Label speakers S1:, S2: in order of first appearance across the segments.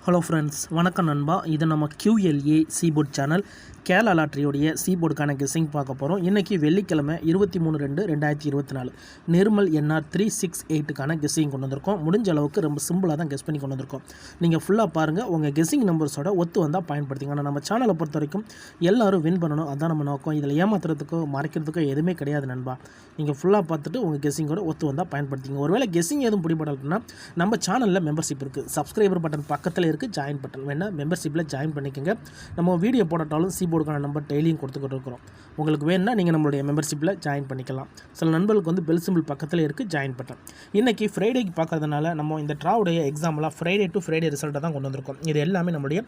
S1: Hello friends, வணக்கம் நண்பா. இது நம்ம QLA சீபோர்ட் சேனல் கேரளா லாட்ரியோடைய சீபோர்டுக்கான கெஸ்ஸிங் பார்க்க போகிறோம். இன்றைக்கி வெள்ளிக்கிழமை 23/2/2024 நிர்மல் NR 368க்கான கெஸ்ஸிங் கொண்டு வந்திருக்கோம். முடிஞ்ச அளவுக்கு ரொம்ப சிம்பிளாக தான் கெஸ் பண்ணி கொண்டு வந்திருக்கோம். நீங்கள் ஃபுல்லாக பாருங்கள், உங்கள் கெஸ்ஸிங் நம்பர்ஸோட ஒத்து வந்தால் பயன்படுத்திங்க. ஆனால் நம்ம சேனலை பொறுத்த வரைக்கும் எல்லோரும் வின் பண்ணணும், அதான் நம்ம நோக்கம். இதில் ஏமாத்துறதுக்கோ மறைக்கிறதுக்கோ எதுவுமே கிடையாது நண்பா. நீங்கள் ஃபுல்லாக பார்த்துட்டு உங்கள் கெஸ்ஸிங்கோட ஒத்து வந்தால் பயன்படுத்திங்க. ஒருவேளை கெஸ்ஸிங் எதுவும் பிடிபடலைன்னா நம்ம சேனலில் மெம்பர்ஷிப் இருக்குது. சப்ஸ்கிரைபர் பட்டன் பக்கத்தில் இருக்குது, ஜாயின் பட்டன் வேணால் மெம்பர்ஷிப்பில் ஜாயின் பண்ணிக்கோங்க. நம்ம வீடியோ போட்டாலும் சீபோர்டுக்கான நம்பர் டெய்லியும் கொடுத்துக்கிட்டு இருக்கிறோம். உங்களுக்கு வேணும்னா நீங்கள் நம்மளுடைய மெம்பர்ஷிப்பில் ஜாயின் பண்ணிக்கலாம். சில நண்பர்களுக்கு வந்து பெல் சிம்பிள் பக்கத்தில் இருக்குது, ஜாயின் பட்டன். இன்றைக்கி ஃப்ரைடேக்கு பார்க்கறதுனால நம்ம இந்த ட்ராவுடைய எக்ஸாம்லாம் ஃப்ரைடே டு ஃப்ரைடே ரிசல்ட்டை தான் கொண்டு வந்திருக்கோம். இது எல்லாமே நம்மளுடைய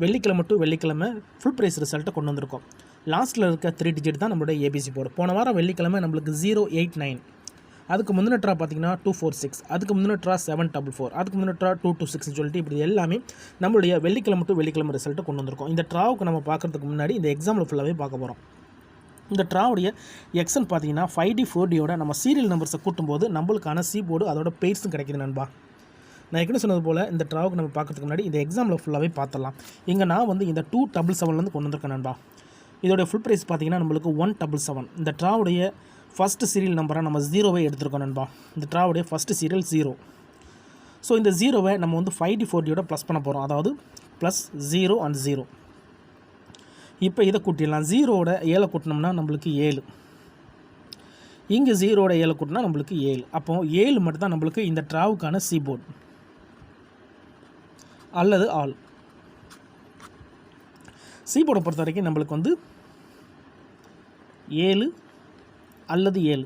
S1: வெள்ளிக்கிழமை டு வெள்ளிக்கிழமை ஃபுல் ப்ரைஸ் ரிசல்ட்டை கொண்டு வந்திருக்கோம். லாஸ்ட்டில் இருக்க 3 டிஜிட் தான் நம்மளுடைய ஏபிசி போர்டு. போன வாரம் வெள்ளிக்கிழமை நம்மளுக்கு 089, அதுக்கு முந்தின ட்ரா பார்த்தீங்கன்னா 246, அதுக்கு முந்தின ட்ரா 744, அதுக்கு முந்தின ட்ரா 226 சொல்லிட்டு இப்படி எல்லாமே நம்மளுடைய வெள்ளிக்கிழமை டு வெள்ளிக்கிழமை ரிசல்ட்டை கொண்டு வந்திருக்கோம். இந்த ட்ராவுக்கு நம்ம பார்க்குறதுக்கு முன்னாடி இந்த எக்ஸாம்பிள் ஃபுல்லாகவே பார்க்க போகிறோம். இந்த ட்ராவுடைய எக்ஸன் பார்த்தீங்கன்னா 5D 4Dயோட நம்ம சீரியல் நம்பர்ஸை கூட்டும்போது நம்மளுக்கான சீபோர்டு அதோட பெய்ட்ஸும் கிடைக்கிது நண்பா. நான் ஏற்கனவே சொன்னது போல் இந்த ட்ராவுக்கு நம்ம பார்க்குறதுக்கு முன்னாடி இந்த எக்ஸாம்பிள் ஃபுல்லாகவே பார்த்துடலாம். இங்கே நான் வந்து இந்த 277 கொண்டு வந்திருக்கேன் நண்பா. இதோடைய ஃபுல் ப்ரைஸ் பார்த்தீங்கன்னா நம்மளுக்கு 177. இந்த ட்ராவுடைய ஃபஸ்ட்டு சீரியல் நம்பராக நம்ம 0வை எடுத்துருக்கோம் நண்பா. இந்த ட்ராவுடைய ஃபஸ்ட்டு சீரியல் 0. ஸோ இந்த 0வை நம்ம வந்து 5D 4Dயோட ப்ளஸ் பண்ண போகிறோம். அதாவது ப்ளஸ் 0 and 0. இப்போ இதை கூட்டிடலாம். 0வோட 7 கூட்டினோம்னா நம்மளுக்கு 7. இங்கே 0வோட 7 கூட்டினா நம்மளுக்கு 7. அப்போது 7 மட்டும் தான் நம்மளுக்கு இந்த ட்ராவுக்கான சீபோர்டு அல்லது ஆல். சீபோர்டை பொறுத்த வரைக்கும் நம்மளுக்கு வந்து 7 அல்லது 7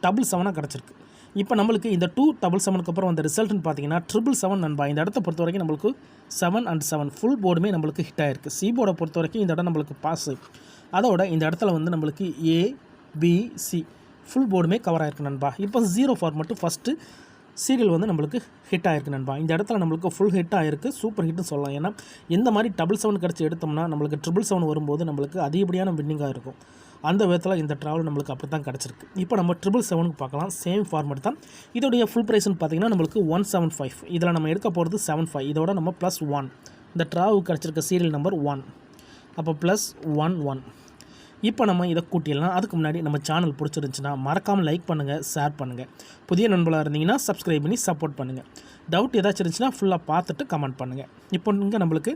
S1: 777 கிடச்சிருக்கு. இப்போ நம்மளுக்கு இந்த 277க்கு அப்புறம் வந்த ரிசல்ட்னு பார்த்தீங்கன்னா 777 நண்பா. இந்த இடத்த பொறுத்த வரைக்கும் நம்மளுக்கு 7 and 7 ஃபுல் போர்டுமே நம்மளுக்கு ஹிட் ஆகிருக்கு. சி போர்டை பொறுத்த வரைக்கும் இந்த இடம் நம்மளுக்கு பாஸு. அதோட இந்த இடத்துல வந்து நம்மளுக்கு ABC ஃபுல் போர்டுமே கவர் ஆகிருக்கு நண்பா. இப்போ 0 ஃபார்மேட்டு ஃபஸ்ட்டு சீரியல் வந்து நம்மளுக்கு ஹிட் ஆகிருக்கு நண்பா. இந்த இடத்துல நம்மளுக்கு ஃபுல் ஹிட் ஆகிருக்கு, சூப்பர் ஹிட்னு சொல்லலாம். ஏன்னா இந்த மாதிரி 777 கிடச்சி எடுத்தோம்னா நம்மளுக்கு 777 வரும்போது நம்மளுக்கு அதிகப்படியான வின்னிங்காக இருக்கும். அந்த விதத்தில் இந்த ட்ராவல் நம்மளுக்கு அப்படி தான் கிடச்சிருக்கு. இப்போ நம்ம 777க்கு பார்க்கலாம். சேம் ஃபார்மேட் தான். இதோடைய ஃபுல் ப்ரைஸ்னு பார்த்தீங்கன்னா நம்மளுக்கு 175. இதில் நம்ம எடுக்க போகிறது 75. இதோட நம்ம +1. இந்த ட்ராவுக்கு கிடச்சிருக்க சீரியல் நம்பர் 1. அப்போ +11. இப்போ நம்ம இதை கூட்டிடலாம். அதுக்கு முன்னாடி நம்ம சேனல் பிடிச்சிருந்துச்சுன்னா மறக்காமல் லைக் பண்ணுங்கள், ஷேர் பண்ணுங்கள். புதிய நண்பர்களாக இருந்தீங்கன்னா சப்ஸ்கிரைப் பண்ணி சப்போர்ட் பண்ணுங்கள். டவுட் ஏதாச்சும் இருந்துச்சுன்னா ஃபுல்லாக பார்த்துட்டு கமெண்ட் பண்ணுங்கள். இப்போ இங்கே நம்மளுக்கு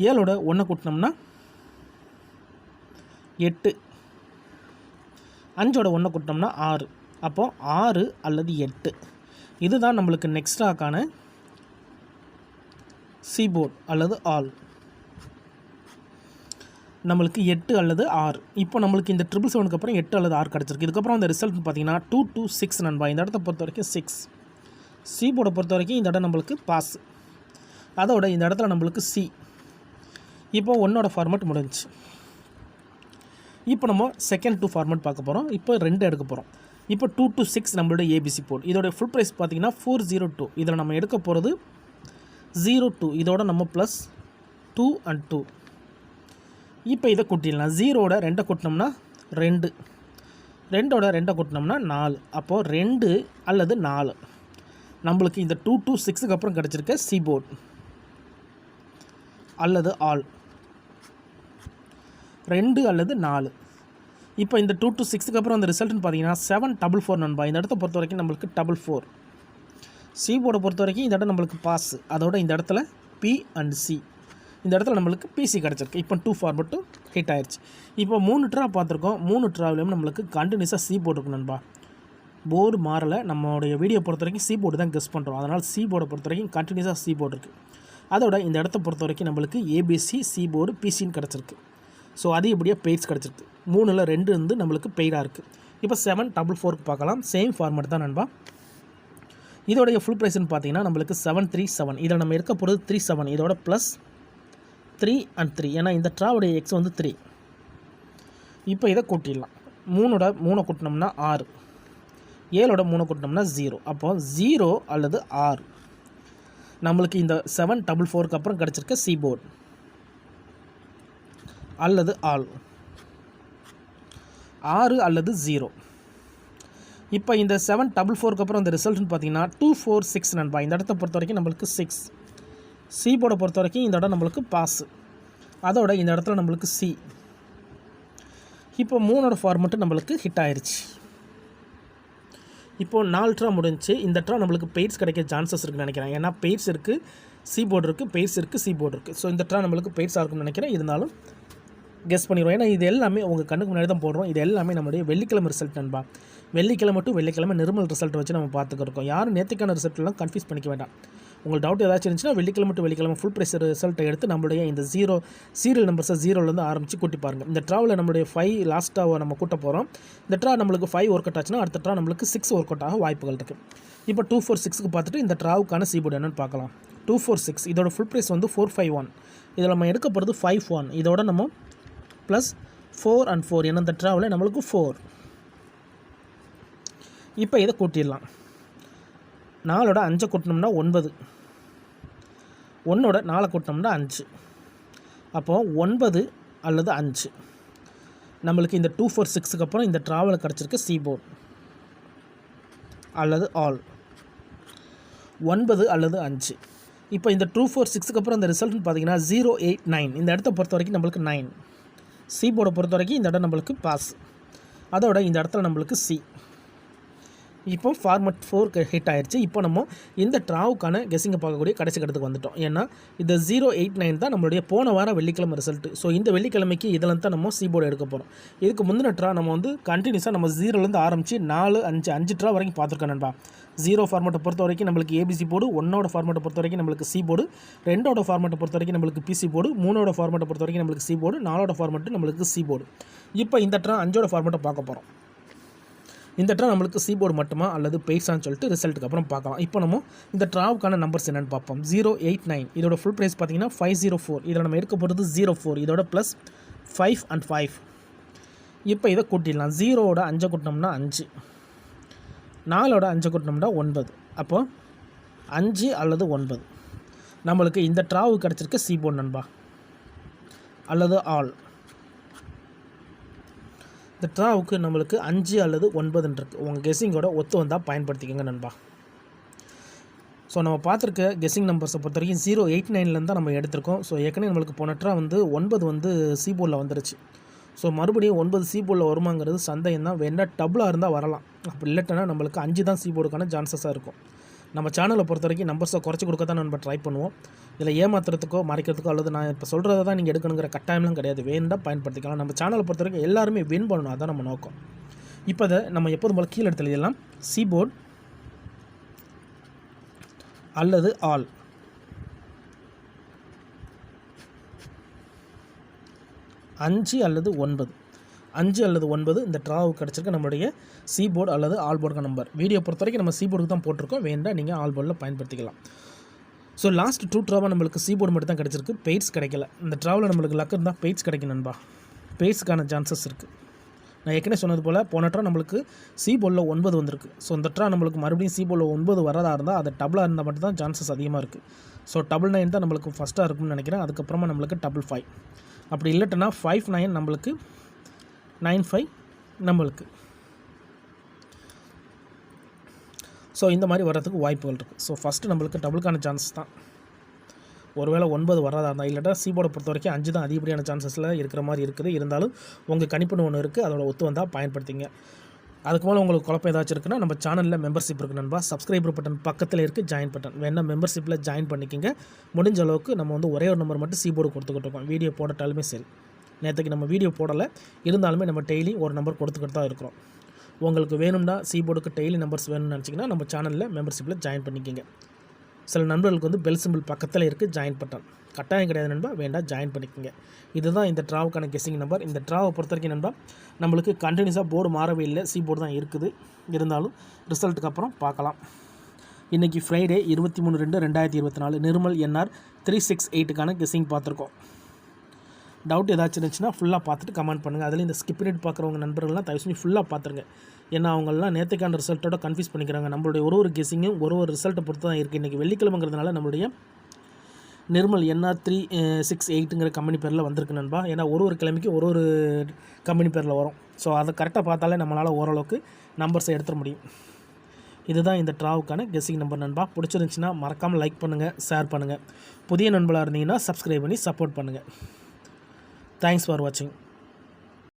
S1: 7ஓட 1 கூட்டினோம்னா 8, 5ஓட 1 கூட்டினோம்னா 6. அப்போது 6 அல்லது 8 இதுதான் நம்மளுக்கு நெக்ஸ்டாக்கான சீபோர்ட் அல்லது ஆல். நம்மளுக்கு 8 அல்லது 6. இப்போ நம்மளுக்கு இந்த 777க்கு அப்புறம் 8 அல்லது 6 கிடச்சிருக்கு. இதுக்கப்புறம் அந்த ரிசல்ட் பார்த்தீங்கன்னா 226 நண்பா. இந்த இடத்த பொறுத்த வரைக்கும் 6. சீபோர்டை பொறுத்த வரைக்கும் இந்த இடம் நம்மளுக்கு பாஸ். அதோட இந்த இடத்துல நம்மளுக்கு சி. இப்போ 1ஓட ஃபார்மேட் முடிஞ்சிச்சு. இப்போ நம்ம செகண்ட் 2 ஃபார்மேட் பார்க்க போகிறோம். இப்போ 2 எடுக்க போகிறோம். இப்போ 226 நம்மளோட ஏபிசி போர்டு. இதோட ஃபுல் ப்ரைஸ் பார்த்தீங்கன்னா 402. இதில் நம்ம எடுக்க போகிறது 02. இதோட நம்ம +2 and 2. இப்போ இதை கூட்டிடலாம். 0ஓட 2 கூட்டினோம்னா 2, 2ஓட 2 கூட்டினோம்னா 4. அப்போது 2 அல்லது 4 நம்மளுக்கு இந்த 226க்கு அப்புறம் கிடச்சிருக்க சீபோர்ட் அல்லது ஆல். 2 அல்லது 4. இப்போ இந்த 226க்கு அப்புறம் அந்த ரிசல்ட்னு பார்த்தீங்கன்னா 744 நண்பா. இந்த இடத்த பொறுத்த வரைக்கும் நம்மளுக்கு 44. சீபோர்டை பொறுத்த வரைக்கும் இந்த இடம் நம்மளுக்கு பாஸ். அதோட இந்த இடத்துல P and C. இந்த இடத்துல நம்மளுக்கு PC கிடச்சிருக்கு. இப்போ 2 ஃபார்மேட்டும் ஹிட் ஆயிடுச்சு. இப்போ 3 ட்ரா பார்த்துருக்கோம். 3 ட்ராவிலையும் நம்மளுக்கு கண்டினியூஸாக சீபோர்டு இருக்கும் நண்பா. போர்டு மாறலை. நம்மளுடைய வீடியோ பொறுத்த வரைக்கும் சீபோர்டு தான் கெஸ் பண்ணுறோம். அதனால் சீபோர்டை பொறுத்த வரைக்கும் கண்டினியூஸாக சீபோர்டு இருக்குது. அதோட இந்த இடத்த பொறுத்த வரைக்கும் நம்மளுக்கு ABC சீபோர்டு PCன்னு கிடச்சிருக்கு. ஸோ அதிகப்படியாக பெய்ட்ஸ் கிடச்சிருக்கு. 3ல் 2 வந்து நம்மளுக்கு பெய்டாக இருக்குது. இப்போ 744க்கு பார்க்கலாம். சேம் ஃபார்மேட் தான் நண்பா. இதோடைய ஃபுல் ப்ரைஸ்ன்னு பார்த்தீங்கன்னா நம்மளுக்கு 737. இதில் நம்ம எடுக்க போகிறது 37. இதோட +3 and 3. ஏன்னா இந்த ட்ராவுடைய எக்ஸ் வந்து 3. இப்போ இதை கூட்டிடலாம். 3ஓட 3 கூட்டினோம்னா 6, 7ஓட 3 கூட்டினோம்னா 0. அப்போது 0 அல்லது 6 நம்மளுக்கு இந்த 744க்கு அப்புறம் கிடச்சிருக்க சீபோர்ட் அல்லது ஆல். 6 அல்லது 0. இப்போ இந்த 744க்கு அப்புறம் இந்த ரிசல்ட்னு பார்த்தீங்கன்னா 246 நண்பா. இந்த இடத்த பொறுத்த வரைக்கும் நம்மளுக்கு 6. சி போர்டை பொறுத்த வரைக்கும் இந்த இடம் நம்மளுக்கு பாஸ். அதோட இந்த இடத்துல நம்மளுக்கு சி. இப்போ 3ஓட ஃபார்மெட்டு நம்மளுக்கு ஹிட் ஆயிடுச்சு. இப்போது 4 ட்ரா முடிஞ்சு. இந்த ட்ரா நம்மளுக்கு பெய்ட்ஸ் கிடைக்க சான்சஸ் இருக்குன்னு நினைக்கிறேன். ஏன்னா பெய்ட்ஸ் இருக்குது, சி போர்டு இருக்குது, பெய்ட்ஸ் இருக்குது, சி போர்டு இருக்குது. ஸோ இந்த ட்ரா நம்மளுக்கு பெய்ட்ஸாக இருக்குன்னு நினைக்கிறேன். இருந்தாலும் கெஸ் பண்ணிடுவோம். ஏன்னா இது எல்லாமே உங்கள் கண்ணுக்கு முன்னாடி தான் போடுறோம். இது எல்லாமே நம்மளுடைய வெள்ளிக்கிழமை ரிசல்ட் நண்பா. வெள்ளிக்கிழமை டு வெள்ளிக்கிழமை நிர்மல் ரிசல்ட் வச்சு நம்ம பார்த்துக்கிருக்கோம். யாரும் நேற்றுக்கான ரிசல்ட்லாம் கன்ஃபியூஸ் பண்ணிக்க வேண்டாம். உங்களுக்கு டவுட் ஏதாச்சும் இருந்துச்சுன்னா வெள்ளிக்கிழமை டு வெள்ளிக்கிழமை ஃபுல் ப்ரைஸ் ரிசல்ட்டை எடுத்து நம்மளுடைய இந்த சீரியல் நம்பர்ஸை 0லேருந்து ஆரம்பித்து கூட்டி பாருங்கள். இந்த ட்ராவில் நம்மளுடைய 5 லாஸ்ட்டாக நம்ம கூட்ட போகிறோம். இந்த ட்ரா நம்மளுக்கு 5 ஒர்க் அவுட் ஆச்சுன்னா அடுத்த ட்ரா நம்மளுக்கு 6 ஒர்க் அவுட் ஆக வாய்ப்புகள் இருக்குது. இப்போ 246க்கு பார்த்துட்டு இந்த ட்ராவுக்கான சீபோர்டு என்னென்னு பார்க்கலாம். 246 இதோட ஃபுல் ப்ரைஸ் வந்து 451. இதில் நம்ம எடுக்க போகிறது 51. இதோட நம்ம ப்ளஸ் 4 and 4 ஏன்னா இந்த ட்ராவில் நம்மளுக்கு 4. இப்போ இதை கூட்டிடலாம். 4ஓட 5 கூட்டினோம்னா 9. 1ஓட 4 கூட்டினோம்னா 5. அப்போது 9 அல்லது 5 நம்மளுக்கு இந்த 246க்கு அப்புறம் இந்த ட்ராவல் கிடச்சிருக்கு சி போர்டு அல்லது ஆல் 9 அல்லது 5. இப்போ இந்த 246க்கு அப்புறம் இந்த ரிசல்ட்னு பார்த்தீங்கன்னா 089. இந்த இடத்த பொறுத்த வரைக்கும் நம்மளுக்கு 9. சி போர்டை பொறுத்த வரைக்கும் இந்த இடம் நம்மளுக்கு பாஸ். அதோட இந்த இடத்துல நம்மளுக்கு சி. இப்போ ஃபார்மட் 4 ஹிட் ஆயிடுச்சு. இப்போ நம்ம இந்த ட்ராவுக்கான கெஸ்ஸிங்கை பார்க்கக்கூடிய கடைசி கட்டத்துக்கு வந்துட்டோம். ஏன்னா இந்த 089 தான் நம்மளுடைய போன வாரம் வெள்ளிக்கிழமை ரிசல்ட்டு. ஸோ இந்த வெள்ளிக்கிழமைக்கு இதில் தான் நம்ம சி போர்டு எடுக்க போகிறோம். இதுக்கு முந்தின ட்ரா நம்ம வந்து கண்டினியூஸாக நம்ம 0லேருந்து ஆரம்பித்து 4, 5 ட்ரா வரைக்கும் பார்த்துருக்கோம் நண்பா. 0 ஃபார்மெட்டை பொறுத்த வரைக்கும் நம்மளுக்கு ஏபிசி போர்டு, 1ஓட ஃபார்மெட்டை பொறுத்த வரைக்கும் நம்மளுக்கு சி போர்டு, 2ஓட ஃபார்மெட்டை பொறுத்த வரைக்கும் நம்மளுக்கு பிசி போர்டு, 3ஓட ஃபார்மெட்டை பொறுத்த வரைக்கும் நம்மளுக்கு சி போர்டு, 4ஓட ஃபார்மெட்டு நம்மளுக்கு சி போர்டு. இப்போ இந்த ட்ரா 5ஓட ஃபார்மெட்டை பார்க்க போகிறோம். இந்த ட்ரா நம்மளுக்கு சி போர்டு மட்டுமா அல்லது பெய்ட்ஸான்னு சொல்லிட்டு ரிசல்ட்டுக்கு அப்புறம் பார்க்கலாம். இப்போ நம்ம இந்த ட்ராவுக்கான நம்பர்ஸ் என்னென்னு பார்ப்போம். 089 இதோட ஃபுல் ப்ரைஸ் பார்த்தீங்கன்னா 504. இதில் நம்ம எடுக்க போகிறது 04. இதோட ப்ளஸ் 5 and 5. இப்போ இதை கூட்டிடலாம். 0ஓட 5 கூட்டினோம்னா 5, 4ஓட 5 கூட்டினோம்னா 9. அப்போது 5 அல்லது 9 நம்மளுக்கு இந்த ட்ராவு கிடச்சிருக்க சி போர்டு நண்பா அல்லது ஆல். இந்த ட்ராவுக்கு நம்மளுக்கு 5 அல்லது 9 இருக்குது. உங்கள் கெஸ்ஸிங்கோட ஒத்து வந்தால் பயன்படுத்திக்கோங்க நண்பா. ஸோ நம்ம பார்த்துருக்க கெஸ்ஸிங் நம்பர்ஸை பொறுத்த வரைக்கும் 089லேருந்து தான் நம்ம எடுத்திருக்கோம். ஸோ ஏற்கனவே நம்மளுக்கு போன ட்ரா வந்து 9 வந்து சி போர்டில் வந்துருச்சு. ஸோ மறுபடியும் 9 சி போர்டில் வருமாங்கிறது சந்தேகம் தான். வேணா டபுளாக இருந்தால் வரலாம். அப்படி இல்லைட்டனா நம்மளுக்கு 5 தான் சி போர்டுக்கான சான்சஸாக இருக்கும். நம்ம சேனலை பொறுத்த வரைக்கும் நம்பர்ஸை குறைச்சி கொடுக்க தான் நம்ம ட்ரை பண்ணுவோம். இதில் ஏமாத்துறதுக்கோ மறைக்கிறதுக்கோ அல்லது நான் இப்போ சொல்கிறத தான் நீங்கள் எடுக்கணுங்கிற கட்டாயம்லாம் கிடையாது. வேண்டாம் பயன்படுத்திக்கலாம். நம்ம சேனலை பொறுத்த வரைக்கும் எல்லாருமே வின் பண்ணணும், அதுதான் நம்ம நோக்கம். இப்போ அதை நம்ம எப்போதும் போல் கீழே எடுத்து எழுதிடலாம். சி போர்டு அல்லது ஆல். அஞ்சு அல்லது 9 5 அல்லது 9 இந்த ட்ராவுக்கு கிடச்சிருக்க நம்மளுடைய சி போர்டு அல்லது ஆல் போர்டுக்கு நம்பர். வீடியோ பொறுத்த வரைக்கும் நம்ம சி போர்டுக்கு தான் போட்டிருக்கோம். வேண்டாம் நீங்கள் ஆல் போர்டில் பயன்படுத்திக்கலாம். ஸோ லாஸ்ட் 2 ட்ராவாக நம்மளுக்கு சி போர்டு மட்டும் தான் கிடச்சிருக்கு. பெய்ட்ஸ் கிடைக்கல. இந்த ட்ராவில் நம்மளுக்கு லக் இருந்தால் பெய்ட்ஸ் கிடைக்கும் நண்பா. பெய்ட்ஸுக்கான சான்சஸ் இருக்குது. நான் ஏற்கனவே சொன்னது போல் போன ட்ரா நம்மளுக்கு சி போர்டில் 9 வந்திருக்கு. ஸோ இந்த ட்ரா நம்மளுக்கு மறுபடியும் சி போர்டில் 9 வரதா இருந்தால் அது டபுளாக இருந்தால் மட்டும் தான் சான்சஸ் அதிகமாக இருக்குது. ஸோ 9 தான் நம்மளுக்கு ஃபஸ்ட்டாக இருக்கும்னு நினைக்கிறேன். அதுக்கப்புறமா நம்மளுக்கு 5. அப்படி இல்லைட்டனா 59 நம்மளுக்கு 95 நம்மளுக்கு. ஸோ இந்த மாதிரி வர்றதுக்கு வாய்ப்புகள் இருக்குது. ஸோ ஃபஸ்ட்டு நம்மளுக்கு டபுளுக்கான சான்சஸ் தான். ஒருவேளை 9 வராதா இருந்தால் இல்லாட்டா சி போர்டை பொறுத்த வரைக்கும் 5 தான் அதிகப்படியான சான்சஸில் இருக்கிற மாதிரி இருக்குது. இருந்தாலும் உங்கள் கணிப்புன்னு ஒன்று இருக்குது, அதோட ஒத்து வந்தால் பயன்படுத்திங்க. அதுக்கு மேலே உங்களுக்கு குழப்பம் ஏதாச்சும் இருக்குன்னா நம்ம சேனலில் மெம்பர்ஷிப் இருக்குது நண்பா. சப்ஸ்கிரைபர் பட்டன் பக்கத்தில் இருக்குது, ஜாயின் பட்டன் வேணால் மெம்பர்ஷிப்பில் ஜாயின் பண்ணிக்கோங்க. முடிஞ்ச அளவுக்கு நம்ம வந்து ஒரே ஒரு நம்பர் மட்டும் சி போர்டு கொடுத்துக்கிட்டு இருக்கோம். வீடியோ போடட்டாலுமே சரி. நேற்றுக்கு நம்ம வீடியோ போடலை, இருந்தாலுமே நம்ம டெய்லி ஒரு நம்பர் கொடுத்துக்கிட்டு தான் இருக்கிறோம். உங்களுக்கு வேணும்னா சி போர்டுக்கு டெய்லி நம்பர்ஸ் வேணும்னு நினச்சிங்கன்னா நம்ம சேனலில் மெம்பர்ஷிப்பில் ஜாயின் பண்ணிக்கோங்க. சில நண்பர்களுக்கு வந்து பெல் சிம்பிள் பக்கத்தில் இருக்குது, ஜாயின் பட்டன் கட்டாயம் கிடையாது நண்பா. வேண்டாம் ஜாயின் பண்ணிக்கோங்க. இதுதான் இந்த ட்ராவுக்கான கெஸ்ஸிங் நம்பர். இந்த ட்ராவை பொறுத்த வரைக்கும் நண்பா நம்மளுக்கு கண்டினியூஸாக போர்டு மாறவே இல்லை, சி போர்டு தான் இருக்குது. இருந்தாலும் ரிசல்ட்டுக்கு அப்புறம் பார்க்கலாம். இன்றைக்கி ஃப்ரைடே 23/2/2024 நிர்மல் என்ஆர் 368க்கான கெஸ்ஸிங் பார்த்துருக்கோம். டவுட் ஏதாச்சும் இருந்துச்சுன்னா ஃபுல்லாக பார்த்துட்டு கமெண்ட் பண்ணுங்கள். அதில் இந்த ஸ்கிப் பண்ணிட்டு பார்க்குறவங்க நண்பர்கள்லாம் தயவு செஞ்சு ஃபுல்லாக பார்த்துருங்க. ஏன்னா அவங்களாம் நேற்றுக்கான ரிசல்ட்டோட கன்ஃபியூஸ் பண்ணிக்கிறாங்க. நம்மளுடைய ஒரு கெஸ்ஸிங்கும் ஒரு ரிசல்ட்டை பொறுத்து தான் இருக்குது. இன்றைக்கி வெள்ளிக்கிழமைங்கிறதுனால நம்மளுடைய நிர்மல் NR368ங்கிற கம்பெனி பேரில் வந்திருக்கு நண்பா. ஏன்னா ஒரு கிழமைக்கு ஒரு கம்பெனி பேரில் வரும். ஸோ அதை கரெக்டாக பார்த்தாலே நம்மளால் ஓரளவுக்கு நம்பர்ஸை எடுத்துட முடியும். இதுதான் இந்த ட்ராவுக்கான கெஸ்ஸிங் நம்பர் நண்பா. பிடிச்சிருந்துச்சின்னா மறக்காமல் லைக் பண்ணுங்கள், ஷேர் பண்ணுங்கள். புதிய நண்பர்களாக இருந்தீங்கன்னா சப்ஸ்கிரைப் பண்ணி சப்போர்ட் பண்ணுங்கள். தேங்க்ஸ் ஃபார் வாட்சிங்.